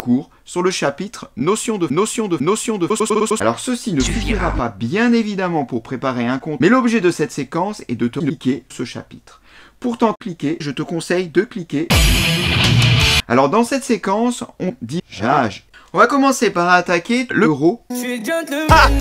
cours sur le chapitre notion de. Alors ceci ne suffira pas bien évidemment pour préparer un compte, mais l'objet de cette séquence est de te cliquer ce chapitre. Pour t'en cliquer, je te conseille de cliquer. Alors dans cette séquence, on dit j'âge. On va commencer par attaquer l'euro.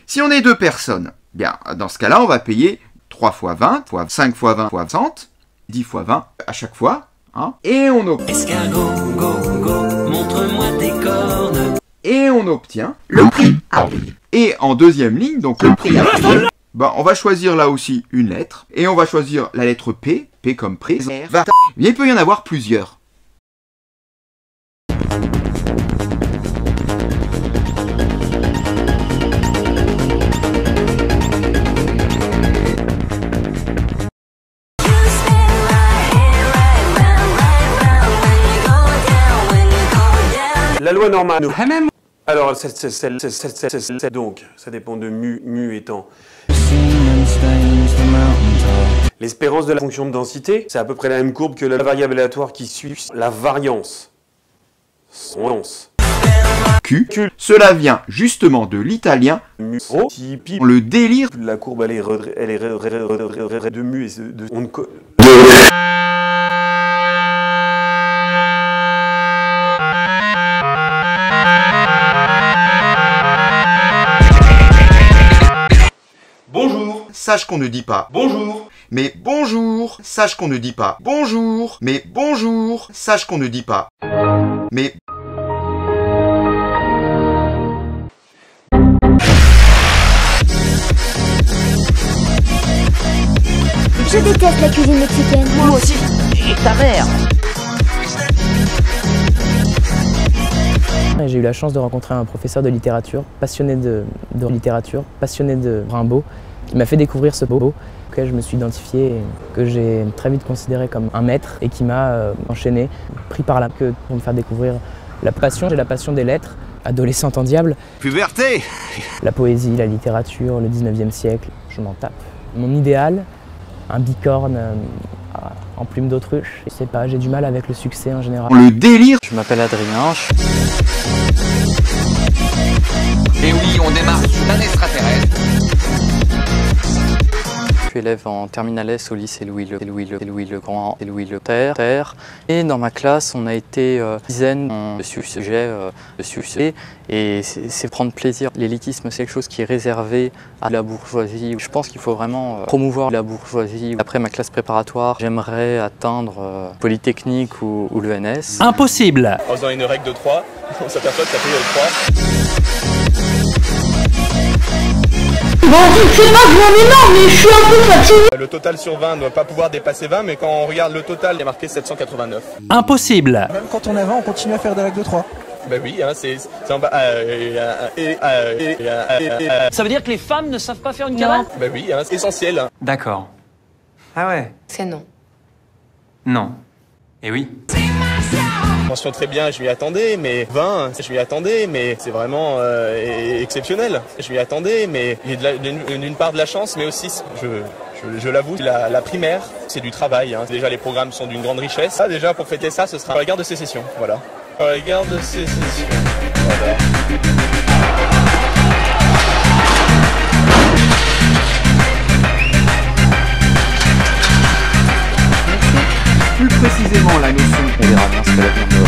Si on est 2 personnes, bien dans ce cas-là, on va payer 3 fois 20, fois 5 fois 20 fois 100, 10 fois 20 à chaque fois. Hein, et on obtient. Escargot, go, go, montre-moi tes cornes. Et on obtient le prix à payer. Et en deuxième ligne, donc le prix à payer, bah, on va choisir là aussi une lettre. Et on va choisir la lettre P, P comme prise. Bien, il peut y en avoir plusieurs. La loi normale. Alors, donc, ça dépend de mu étant. L'espérance de la fonction de densité, c'est à peu près la même courbe que la variable aléatoire qui suit la variance. Q. Cela vient justement de l'italien. Le délire. La courbe, elle est de mu et de. On ne Bonjour, sache qu'on ne dit pas bonjour, mais bonjour, sache qu'on ne dit pas bonjour, mais bonjour, sache qu'on ne dit pas, mais... Je déteste la cuisine mexicaine. Moi aussi. Et ta mère. J'ai eu la chance de rencontrer un professeur de littérature, passionné de littérature, passionné de Rimbaud, qui m'a fait découvrir ce beau, auquel je me suis identifié et que j'ai très vite considéré comme un maître et qui m'a enchaîné, pris par la queue pour me faire découvrir la passion. J'ai la passion des lettres, adolescente en diable. Puberté. La poésie, la littérature, le 19e siècle, je m'en tape. Mon idéal, un bicorne en plume d'autruche. Je sais pas, j'ai du mal avec le succès en général. Le délire. Je m'appelle Adrien. Et oui, on démarre d'un extraterrestre. Je suis élève en terminale S au lycée Louis le Grand et Louis le Terre. Et dans ma classe, on a été dizaines de sujets et c'est prendre plaisir. L'élitisme, c'est quelque chose qui est réservé à la bourgeoisie. Je pense qu'il faut vraiment promouvoir la bourgeoisie. Après ma classe préparatoire, j'aimerais atteindre Polytechnique ou l'ENS. Impossible. En faisant une règle de 3, on s'aperçoit que ça fait 3. Bon, c'est pas que j'en ai marre, mais je suis un peu fatigué. Le total sur 20 ne doit pas pouvoir dépasser 20, mais quand on regarde le total, il est marqué 789. Impossible. Même quand on est 20, on continue à faire des règles de 3. Ben oui, hein, c'est en bas. Ça veut dire que les femmes ne savent pas faire une cabane? Ben oui, hein, c'est essentiel. D'accord. Ah ouais. C'est non. Non. Et oui. Mention très bien, je m'y attendais, mais 20, je m'y attendais, mais c'est vraiment exceptionnel. Je m'y attendais, mais il y a d'une part de la chance, mais aussi, je l'avoue, la primaire, c'est du travail. Hein. Déjà, les programmes sont d'une grande richesse. Ah, déjà, pour fêter ça, ce sera la guerre de sécession. Voilà. La guerre de sécession. Voilà. Plus précisément la notion, On verra bien ce que l'avenir nous